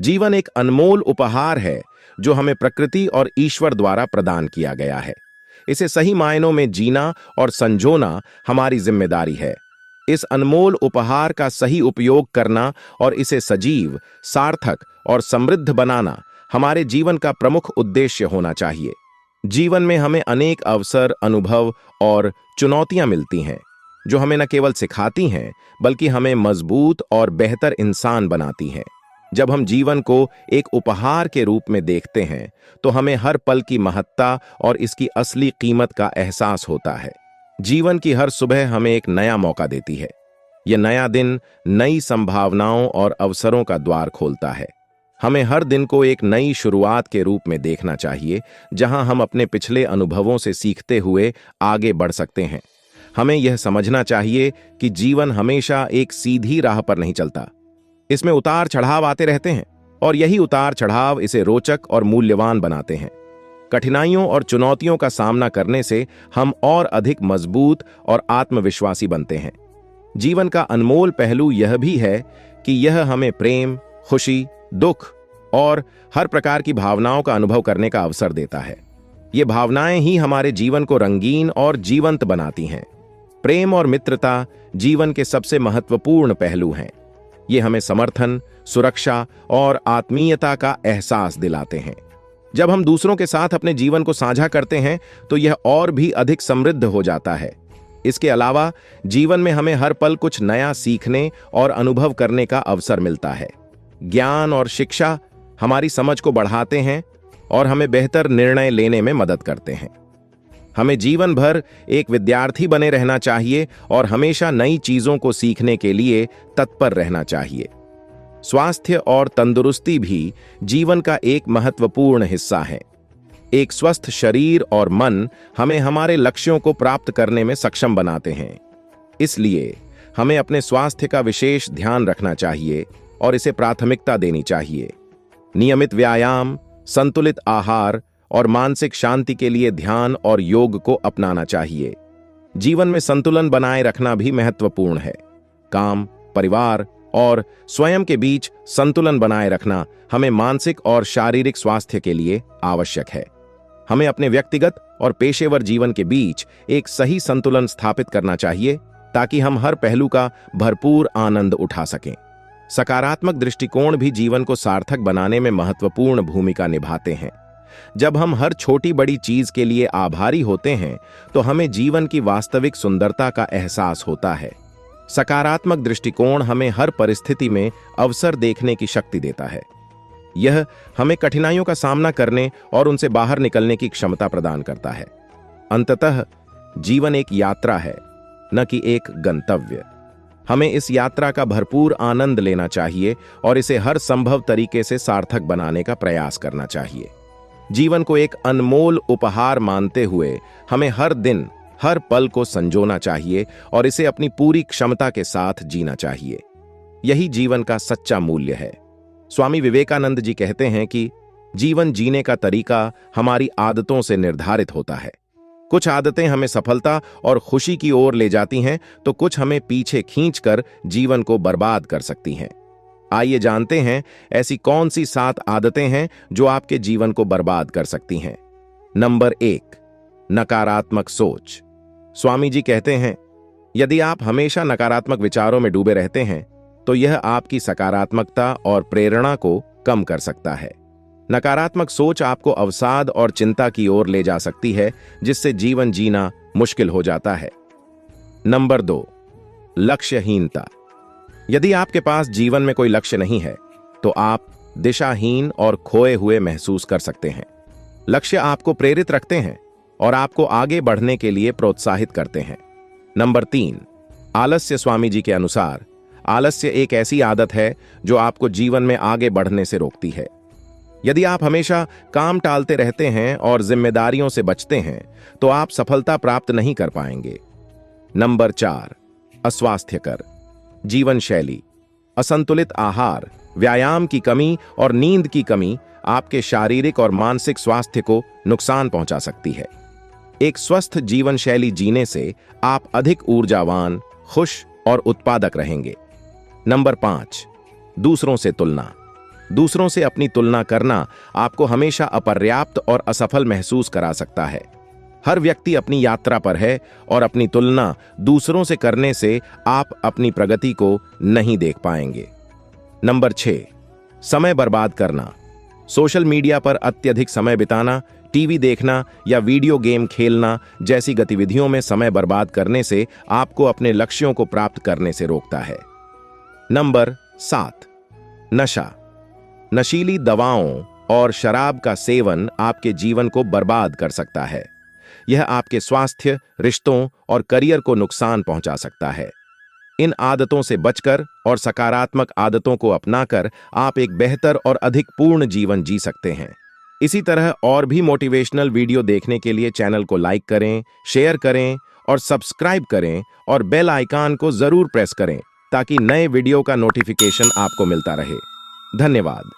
जीवन एक अनमोल उपहार है जो हमें प्रकृति और ईश्वर द्वारा प्रदान किया गया है। इसे सही मायनों में जीना और संजोना हमारी जिम्मेदारी है। इस अनमोल उपहार का सही उपयोग करना और इसे सजीव, सार्थक और समृद्ध बनाना हमारे जीवन का प्रमुख उद्देश्य होना चाहिए। जीवन में हमें अनेक अवसर, अनुभव और चुनौतियां मिलती हैं जो हमें न केवल सिखाती हैं बल्कि हमें मजबूत और बेहतर इंसान बनाती हैं। जब हम जीवन को एक उपहार के रूप में देखते हैं तो हमें हर पल की महत्ता और इसकी असली कीमत का एहसास होता है। जीवन की हर सुबह हमें एक नया मौका देती है। यह नया दिन नई संभावनाओं और अवसरों का द्वार खोलता है। हमें हर दिन को एक नई शुरुआत के रूप में देखना चाहिए जहां हम अपने पिछले अनुभवों से सीखते हुए आगे बढ़ सकते हैं। हमें यह समझना चाहिए कि जीवन हमेशा एक सीधी राह पर नहीं चलता। इसमें उतार चढ़ाव आते रहते हैं और यही उतार चढ़ाव इसे रोचक और मूल्यवान बनाते हैं। कठिनाइयों और चुनौतियों का सामना करने से हम और अधिक मजबूत और आत्मविश्वासी बनते हैं। जीवन का अनमोल पहलू यह भी है कि यह हमें प्रेम, खुशी, दुख और हर प्रकार की भावनाओं का अनुभव करने का अवसर देता है। ये भावनाएं ही हमारे जीवन को रंगीन और जीवंत बनाती हैं। प्रेम और मित्रता जीवन के सबसे महत्वपूर्ण पहलू हैं। ये हमें समर्थन, सुरक्षा और आत्मीयता का एहसास दिलाते हैं। जब हम दूसरों के साथ अपने जीवन को साझा करते हैं तो यह और भी अधिक समृद्ध हो जाता है। इसके अलावा जीवन में हमें हर पल कुछ नया सीखने और अनुभव करने का अवसर मिलता है। ज्ञान और शिक्षा हमारी समझ को बढ़ाते हैं और हमें बेहतर निर्णय लेने में मदद करते हैं। हमें जीवन भर एक विद्यार्थी बने रहना चाहिए और हमेशा नई चीजों को सीखने के लिए तत्पर रहना चाहिए। स्वास्थ्य और तंदुरुस्ती भी जीवन का एक महत्वपूर्ण हिस्सा है। एक स्वस्थ शरीर और मन हमें हमारे लक्ष्यों को प्राप्त करने में सक्षम बनाते हैं। इसलिए हमें अपने स्वास्थ्य का विशेष ध्यान रखना चाहिए और इसे प्राथमिकता देनी चाहिए। नियमित व्यायाम, संतुलित आहार और मानसिक शांति के लिए ध्यान और योग को अपनाना चाहिए। जीवन में संतुलन बनाए रखना भी महत्वपूर्ण है। काम, परिवार और स्वयं के बीच संतुलन बनाए रखना हमें मानसिक और शारीरिक स्वास्थ्य के लिए आवश्यक है। हमें अपने व्यक्तिगत और पेशेवर जीवन के बीच एक सही संतुलन स्थापित करना चाहिए ताकि हम हर पहलू का भरपूर आनंद उठा सकें। सकारात्मक दृष्टिकोण भी जीवन को सार्थक बनाने में महत्वपूर्ण भूमिका निभाते हैं। जब हम हर छोटी बड़ी चीज के लिए आभारी होते हैं तो हमें जीवन की वास्तविक सुंदरता का एहसास होता है। सकारात्मक दृष्टिकोण हमें हर परिस्थिति में अवसर देखने की शक्ति देता है। यह हमें कठिनाइयों का सामना करने और उनसे बाहर निकलने की क्षमता प्रदान करता है। अंततः जीवन एक यात्रा है, न कि एक गंतव्य। हमें इस यात्रा का भरपूर आनंद लेना चाहिए और इसे हर संभव तरीके से सार्थक बनाने का प्रयास करना चाहिए। जीवन को एक अनमोल उपहार मानते हुए हमें हर दिन, हर पल को संजोना चाहिए और इसे अपनी पूरी क्षमता के साथ जीना चाहिए। यही जीवन का सच्चा मूल्य है। स्वामी विवेकानंद जी कहते हैं कि जीवन जीने का तरीका हमारी आदतों से निर्धारित होता है। कुछ आदतें हमें सफलता और खुशी की ओर ले जाती हैं तो कुछ हमें पीछे खींचकर जीवन को बर्बाद कर सकती हैं। आइए जानते हैं ऐसी कौन सी 7 आदतें हैं जो आपके जीवन को बर्बाद कर सकती हैं। नंबर 1, नकारात्मक सोच। स्वामी जी कहते हैं, यदि आप हमेशा नकारात्मक विचारों में डूबे रहते हैं तो यह आपकी सकारात्मकता और प्रेरणा को कम कर सकता है। नकारात्मक सोच आपको अवसाद और चिंता की ओर ले जा सकती है, जिससे जीवन जीना मुश्किल हो जाता है। नंबर 2, लक्ष्यहीनता। यदि आपके पास जीवन में कोई लक्ष्य नहीं है तो आप दिशाहीन और खोए हुए महसूस कर सकते हैं। लक्ष्य आपको प्रेरित रखते हैं और आपको आगे बढ़ने के लिए प्रोत्साहित करते हैं। नंबर 3, आलस्य। स्वामी जी के अनुसार आलस्य एक ऐसी आदत है जो आपको जीवन में आगे बढ़ने से रोकती है। यदि आप हमेशा काम टालते रहते हैं और जिम्मेदारियों से बचते हैं तो आप सफलता प्राप्त नहीं कर पाएंगे। नंबर 4, अस्वास्थ्यकर जीवन शैली। असंतुलित आहार, व्यायाम की कमी और नींद की कमी आपके शारीरिक और मानसिक स्वास्थ्य को नुकसान पहुंचा सकती है। एक स्वस्थ जीवन शैली जीने से आप अधिक ऊर्जावान, खुश और उत्पादक रहेंगे। नंबर 5, दूसरों से तुलना। दूसरों से अपनी तुलना करना आपको हमेशा अपर्याप्त और असफल महसूस करा सकता है। हर व्यक्ति अपनी यात्रा पर है और अपनी तुलना दूसरों से करने से आप अपनी प्रगति को नहीं देख पाएंगे। नंबर 6, समय बर्बाद करना। सोशल मीडिया पर अत्यधिक समय बिताना, टीवी देखना या वीडियो गेम खेलना जैसी गतिविधियों में समय बर्बाद करने से आपको अपने लक्ष्यों को प्राप्त करने से रोकता है। नंबर 7, नशा। नशीली दवाओं और शराब का सेवन आपके जीवन को बर्बाद कर सकता है। यह आपके स्वास्थ्य, रिश्तों और करियर को नुकसान पहुंचा सकता है। इन आदतों से बचकर और सकारात्मक आदतों को अपनाकर आप एक बेहतर और अधिक पूर्ण जीवन जी सकते हैं। इसी तरह और भी मोटिवेशनल वीडियो देखने के लिए चैनल को लाइक करें, शेयर करें और सब्सक्राइब करें और बेल आइकन को जरूर प्रेस करें ताकि नए वीडियो का नोटिफिकेशन आपको मिलता रहे। धन्यवाद।